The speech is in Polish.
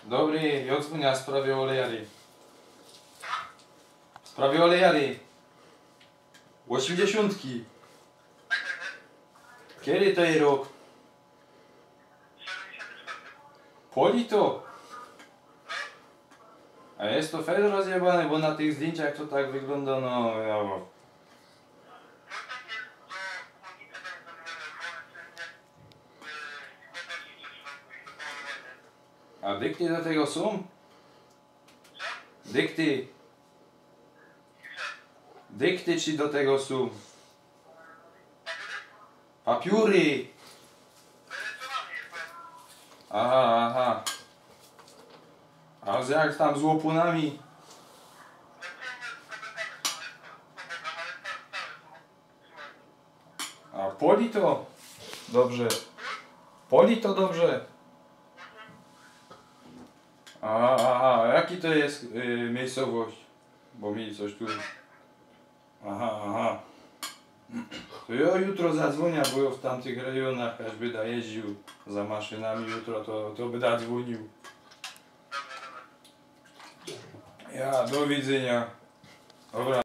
Dobry, jak dzwonia w sprawie olejary. W sprawie olejary. 80. Kiedy to jest rok? Poli to? A jest to fed rozjebane, bo na tych zdjęciach to tak wygląda, no ja... A dykty do tego są? Dykty. Dykty czy do tego są? Papiury. Aha, aha. A jak tam z łopunami? A poli to? Dobrze. Poli to dobrze. Aha, jaki to jest miejscowość? Bo mi coś tu... Aha. To ja jutro zadzwonię, bo ja w tamtych rejonach, aż by jeździł za maszynami jutro, to by dzwonił. Ja, do widzenia. Dobra.